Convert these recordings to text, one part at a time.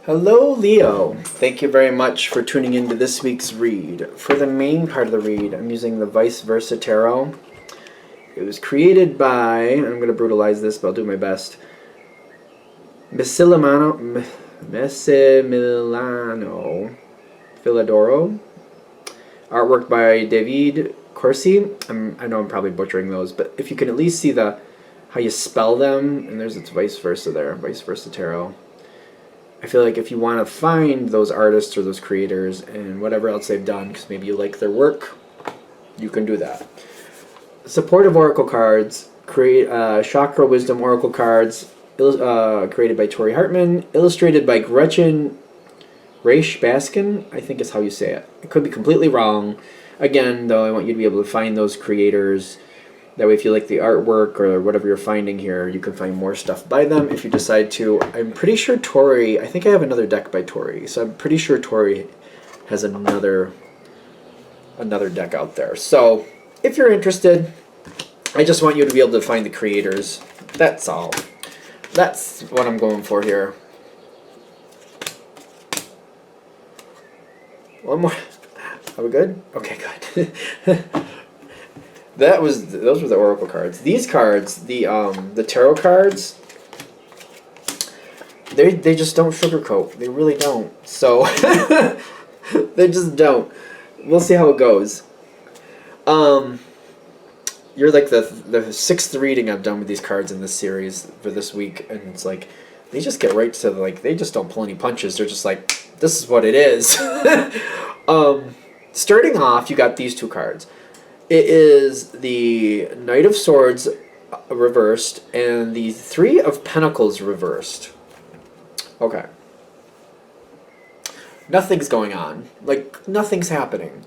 Hello, Leo. Thank you very much for tuning into this week's read. For the main part of the read, I'm using the Vice Versa Tarot. It was created by, I'm going to brutalize this, but I'll do my best, Massimiliano Filadoro. Artwork by David Corsi. I know I'm probably butchering those, but if you can at least see how you spell them, and there's its Vice Versa there, Vice Versa Tarot. I feel like if you want to find those artists or those creators and whatever else they've done, because maybe you like their work, you can do that. Supportive Oracle cards, Chakra Wisdom Oracle cards, created by Tori Hartman, illustrated by Gretchen Raish Baskin, I think is how you say it. It could be completely wrong. Again, though, I want you to be able to find those creators. That way, if you like the artwork or whatever you're finding here, you can find more stuff by them if you decide to. I'm pretty sure Tori, I think I have another deck by Tori, so I'm pretty sure Tori has another deck out there. So, if you're interested, I just want you to be able to find the creators. That's all. That's what I'm going for here. One more. Are we good? Okay, good. Those were the Oracle cards. These cards, the tarot cards, they just don't sugarcoat. They really don't. So they just don't. We'll see how it goes. You're like the sixth reading I've done with these cards in this series for this week, and it's like they just get right to they just don't pull any punches. They're just like, this is what it is. Starting off, you got these two cards. It is the Knight of Swords reversed and the Three of Pentacles reversed. Okay. Nothing's going on. Like, nothing's happening.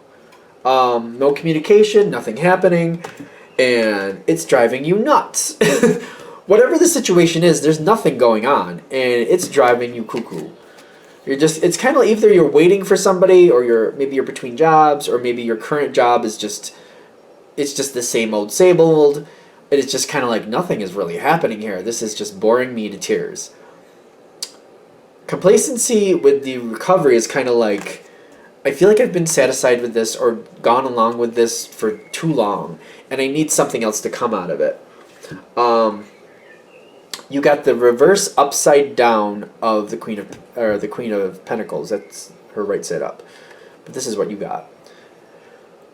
No communication, nothing happening, and it's driving you nuts. Whatever the situation is, there's nothing going on, and it's driving you cuckoo. It's kind of either you're waiting for somebody, or maybe you're between jobs, or maybe your current job is it's just the same old. And it's just kind of like nothing is really happening here. This is just boring me to tears. Complacency with the recovery is kind of like, I feel like I've been satisfied with this or gone along with this for too long, and I need something else to come out of it. You got the reverse upside down of the Queen of Pentacles. That's her right side up. But this is what you got.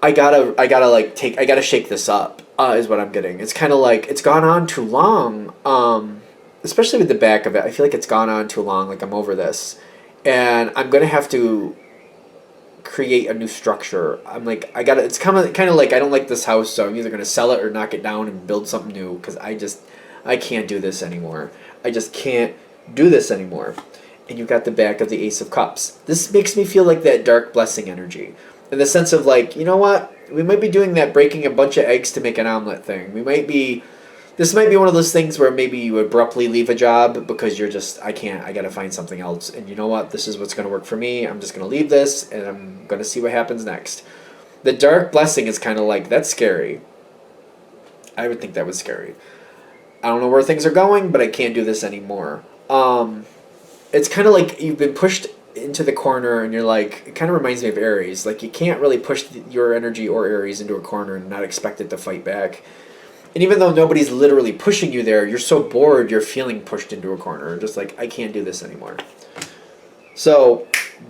I gotta shake this up, is what I'm getting. It's kind of like, it's gone on too long, especially with the back of it. I feel like it's gone on too long, like I'm over this. And I'm going to have to create a new structure. I'm like, it's kind of like, I don't like this house, so I'm either going to sell it or knock it down and build something new, because I can't do this anymore. I just can't do this anymore. And you got the back of the Ace of Cups. This makes me feel like that dark blessing energy. In the sense of like, you know what? We might be doing that breaking a bunch of eggs to make an omelet thing. This might be one of those things where maybe you abruptly leave a job because you're just, I gotta find something else. And you know what? This is what's going to work for me. I'm just going to leave this and I'm going to see what happens next. The dark blessing is kind of like, that's scary. I would think that was scary. I don't know where things are going, but I can't do this anymore. It's kind of like you've been pushed into the corner and you're like, it kind of reminds me of Aries. Like, you can't really push your energy or Aries into a corner and not expect it to fight back. And even though nobody's literally pushing you there, you're so bored you're feeling pushed into a corner. Just like, I can't do this anymore. So,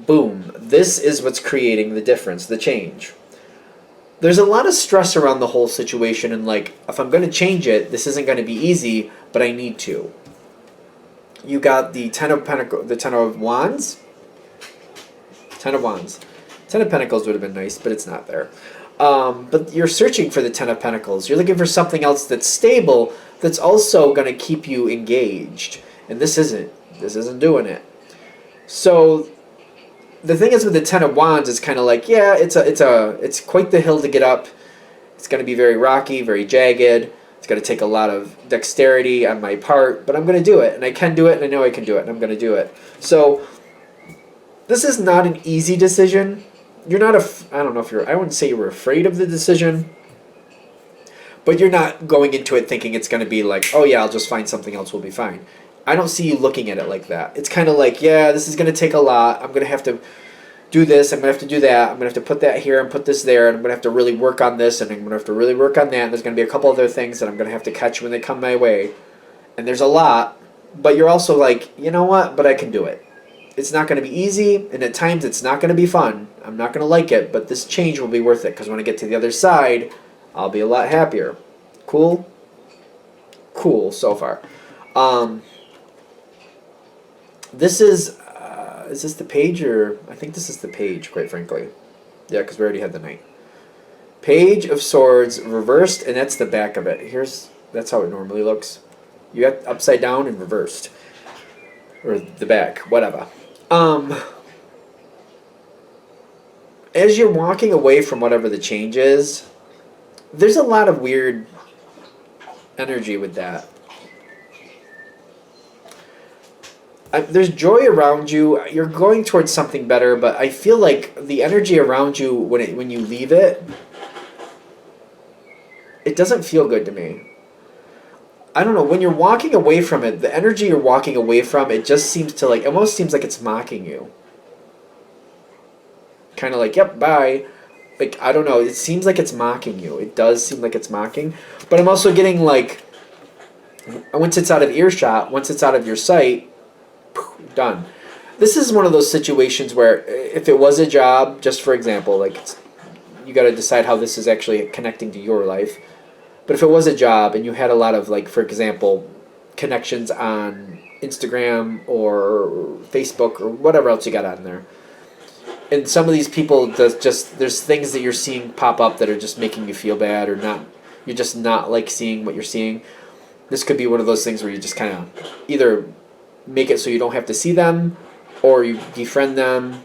boom. This is what's creating the difference, the change. There's a lot of stress around the whole situation, and like, if I'm going to change it, this isn't going to be easy, but I need to. You got the Ten of Wands. Ten of Wands. Ten of Pentacles would have been nice, but it's not there. But you're searching for the Ten of Pentacles. You're looking for something else that's stable, that's also going to keep you engaged. And this isn't. This isn't doing it. So the thing is with the Ten of Wands, it's kind of like, yeah, it's quite the hill to get up. It's going to be very rocky, very jagged. It's going to take a lot of dexterity on my part, but I'm going to do it. And I can do it, and I know I can do it, and I'm going to do it. So this is not an easy decision. You're not I don't know if I wouldn't say you were afraid of the decision, but you're not going into it thinking it's going to be like, oh yeah, I'll just find something else, we'll be fine. I don't see you looking at it like that. It's kind of like, yeah, this is going to take a lot. I'm going to have to do this. I'm going to have to do that. I'm going to have to put that here and put this there. And I'm going to have to really work on this. And I'm going to have to really work on that. And there's going to be a couple other things that I'm going to have to catch when they come my way. And there's a lot. But you're also like, you know what? But I can do it. It's not going to be easy. And at times it's not going to be fun. I'm not going to like it. But this change will be worth it. Because when I get to the other side, I'll be a lot happier. Cool? Cool so far. This is this the page, or I think this is the page, quite frankly. Yeah, because we already had the knight. Page of Swords reversed, and that's the back of it. That's how it normally looks. You got upside down and reversed, or the back, whatever. As you're walking away from whatever the change is, there's a lot of weird energy with that. There's joy around you. You're going towards something better, but I feel like the energy around you when you leave it, it doesn't feel good to me. I don't know. When you're walking away from it, the energy you're walking away from, it just seems to like, it almost seems like it's mocking you. Kind of like, yep, bye. Like, I don't know. It seems like it's mocking you. It does seem like it's mocking. But I'm also getting like, once it's out of earshot, once it's out of your sight, done. This is one of those situations where if it was a job, just for example, like you got to decide how this is actually connecting to your life. But if it was a job and you had a lot of, like, for example, connections on Instagram or Facebook or whatever else you got on there, and some of these people, there's things that you're seeing pop up that are just making you feel bad, or not, you're just not like seeing what you're seeing. This could be one of those things where you just kind of either make it so you don't have to see them, or you defriend them.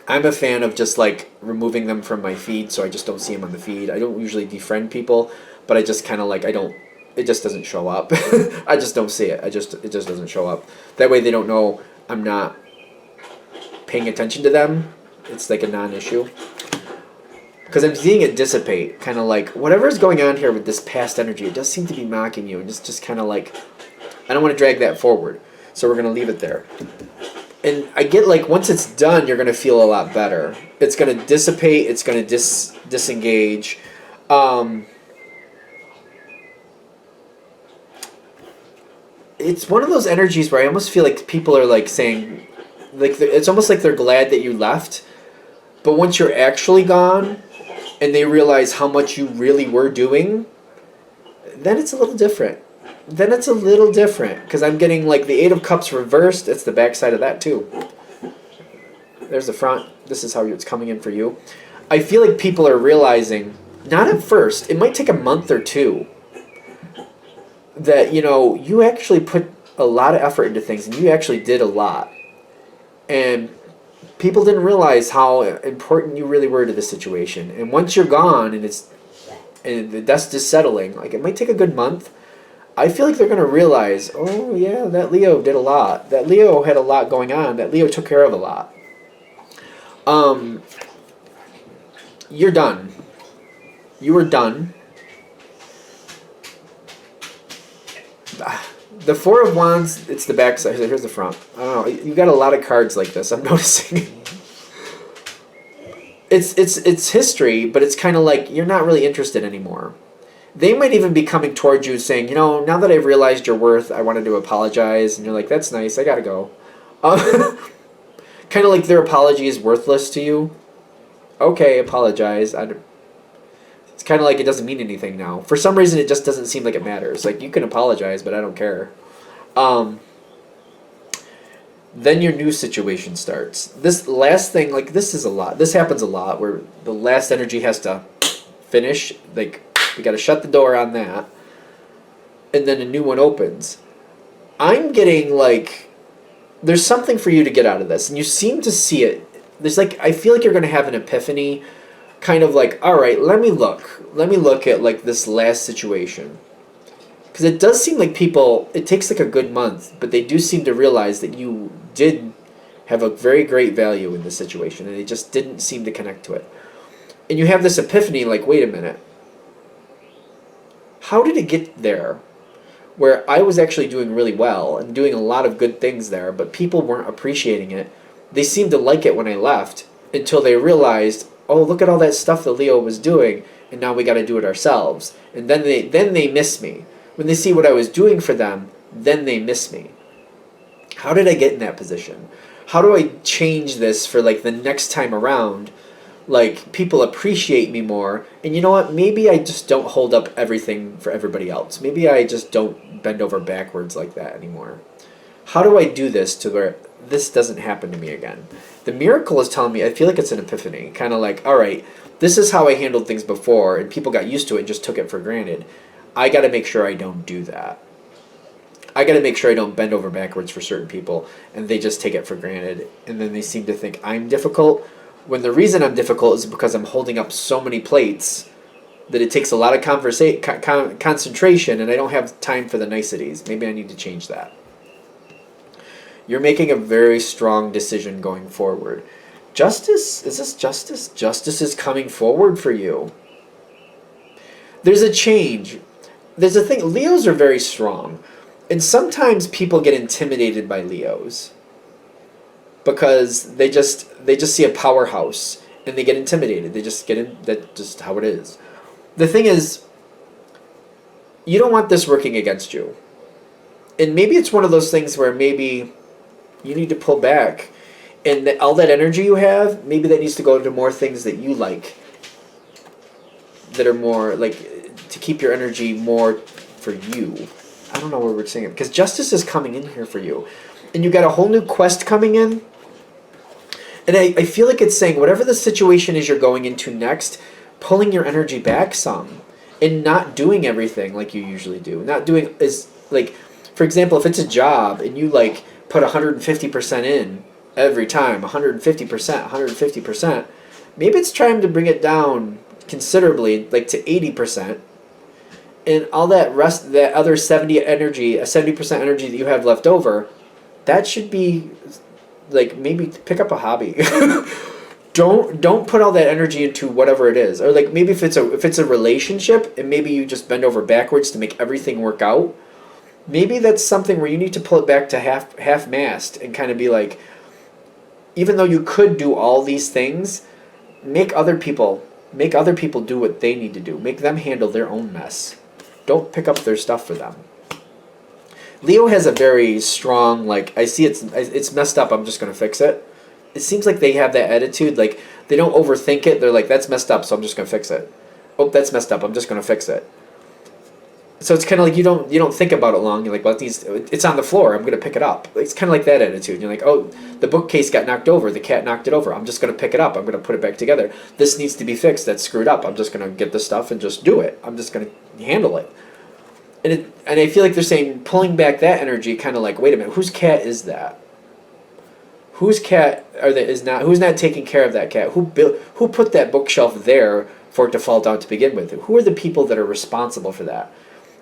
I'm a fan of just like removing them from my feed, so I just don't see them on the feed. I don't usually defriend people, but I just kind of like, it just doesn't show up. I just don't see it. It just doesn't show up. That way they don't know I'm not paying attention to them. It's like a non-issue. Because I'm seeing it dissipate, kind of like whatever's going on here with this past energy, it does seem to be mocking you, and it's just kind of like, I don't want to drag that forward, so we're going to leave it there. And I get like once it's done, you're going to feel a lot better. It's going to dissipate. It's going to disengage. It's one of those energies where I almost feel like people are like saying, like it's almost like they're glad that you left, but once you're actually gone, and they realize how much you really were doing, then it's a little different. Because I'm getting like the Eight of Cups reversed. It's the back side of that too. There's the front. This is how it's coming in for you. I feel like people are realizing, not at first, it might take a month or two, that, you know, you actually put a lot of effort into things, and you actually did a lot. And people didn't realize how important you really were to the situation. And once you're gone and the dust is settling, like it might take a good month, I feel like they're going to realize, oh yeah, that Leo did a lot. That Leo had a lot going on. That Leo took care of a lot. You're done. You were done. The Four of Wands, it's the back side. Here's the front. I don't know. You got a lot of cards like this, I'm noticing. It's history, but it's kind of like you're not really interested anymore. They might even be coming towards you saying, you know, now that I've realized your worth, I wanted to apologize. And you're like, that's nice, I gotta go. Kind of like their apology is worthless to you. Okay, apologize. It's kind of like it doesn't mean anything now. For some reason, it just doesn't seem like it matters. Like, you can apologize, but I don't care. Then your new situation starts. This last thing, like, this is a lot. This happens a lot, where the last energy has to finish. Like, we got to shut the door on that. And then a new one opens. I'm getting, like, there's something for you to get out of this. And you seem to see it. There's, like, I feel like you're going to have an epiphany. Kind of like, all right, let me look at, like, this last situation. Because it does seem like people, it takes, like, a good month. But they do seem to realize that you did have a very great value in this situation. And they just didn't seem to connect to it. And you have this epiphany, like, wait a minute. How did it get there? where I was actually doing really well and doing a lot of good things there, but people weren't appreciating it. They seemed to like it when I left until they realized, oh, look at all that stuff that Leo was doing, and now we got to do it ourselves. And then they miss me. When they see what I was doing for them, then they miss me. How did I get in that position? How do I change this for like the next time around? Like, people appreciate me more, and you know what? Maybe I just don't hold up everything for everybody else. Maybe I just don't bend over backwards like that anymore. How do I do this to where this doesn't happen to me again? The miracle is telling me, I feel like it's an epiphany. Kind of like, all right, this is how I handled things before, and people got used to it and just took it for granted. I got to make sure I don't do that. I got to make sure I don't bend over backwards for certain people, and they just take it for granted, and then they seem to think I'm difficult, when the reason I'm difficult is because I'm holding up so many plates that it takes a lot of concentration, and I don't have time for the niceties. Maybe I need to change that. You're making a very strong decision going forward. Justice? Is this justice? Justice is coming forward for you. There's a change. There's a thing. Leos are very strong. And sometimes people get intimidated by Leos because they just see a powerhouse and they get intimidated. They just get in. That's just how it is. The thing is, you don't want this working against you. And maybe it's one of those things where maybe you need to pull back, and all that energy you have, maybe that needs to go into more things that you like, that are more like to keep your energy more for you. I don't know where we're saying it, because justice is coming in here for you. And you got a whole new quest coming in. And I feel like it's saying whatever the situation is you're going into next, pulling your energy back some. And not doing everything like you usually do. Not doing is like, for example, if it's a job and you like put 150% in every time, 150%, 150%, maybe it's time to bring it down considerably, like to 80%. And all that rest, that other 70% energy that you have left over, that should be like, maybe pick up a hobby. Don't put all that energy into whatever it is. Or like, maybe if it's a relationship and maybe you just bend over backwards to make everything work out, maybe that's something where you need to pull it back to half-mast and kind of be like, even though you could do all these things, make other people do what they need to do. Make them handle their own mess. Don't pick up their stuff for them. Leo has a very strong, like, I see it's messed up, I'm just going to fix it. It seems like they have that attitude, like, they don't overthink it. They're like, that's messed up, so I'm just going to fix it. Oh, that's messed up, I'm just going to fix it. So it's kind of like you don't think about it long. You're like, well, it's on the floor, I'm going to pick it up. It's kind of like that attitude. You're like, oh, the bookcase got knocked over, the cat knocked it over, I'm just going to pick it up, I'm going to put it back together. This needs to be fixed, that's screwed up, I'm just going to get the stuff and just do it. I'm just going to handle it. And I feel like they're saying, pulling back that energy, kind of like, wait a minute, whose cat is that? Whose cat who's not taking care of that cat? Who put that bookshelf there for it to fall down to begin with? Who are the people that are responsible for that?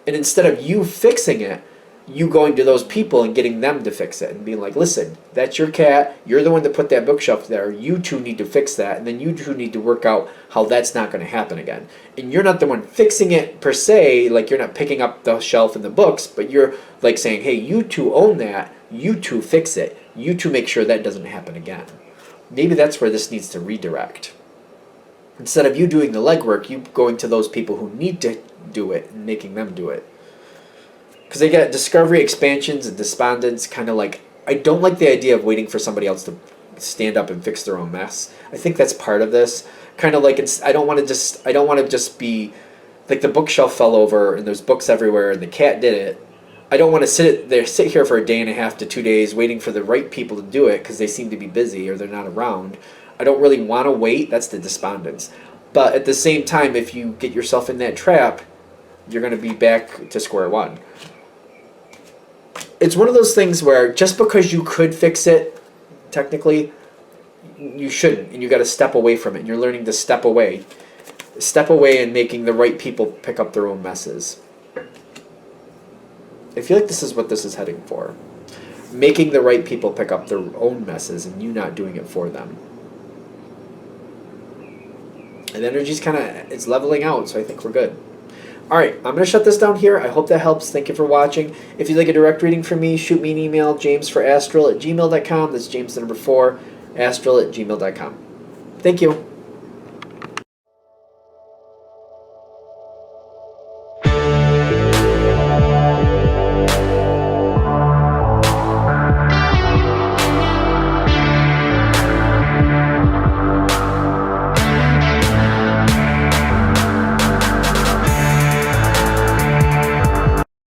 And instead of you fixing it, you going to those people and getting them to fix it and being like, listen, that's your cat, you're the one that put that bookshelf there, you two need to fix that, and then you two need to work out how that's not going to happen again. And you're not the one fixing it per se, like you're not picking up the shelf and the books, but you're like saying, hey, you two own that, you two fix it, you two make sure that doesn't happen again. Maybe that's where this needs to redirect. Instead of you doing the legwork, you going to those people who need to do it and making them do it. Because they get discovery, expansions, and despondence, kind of like, I don't like the idea of waiting for somebody else to stand up and fix their own mess. I think that's part of this. Kind of like, I don't want to just be, like the bookshelf fell over and there's books everywhere and the cat did it. I don't want to sit here for a day and a half to 2 days waiting for the right people to do it because they seem to be busy or they're not around. I don't really want to wait. That's the despondence. But at the same time, if you get yourself in that trap, you're going to be back to square one. It's one of those things where just because you could fix it, technically, you shouldn't. And you got to step away from it. And you're learning to step away. Step away and making the right people pick up their own messes. I feel like this is what this is heading for. Making the right people pick up their own messes and you not doing it for them. And energy's it's leveling out, so I think we're good. All right, I'm going to shut this down here. I hope that helps. Thank you for watching. If you'd like a direct reading from me, shoot me an email, jamesforastral@gmail.com. That's James the number 4, astral@gmail.com. Thank you.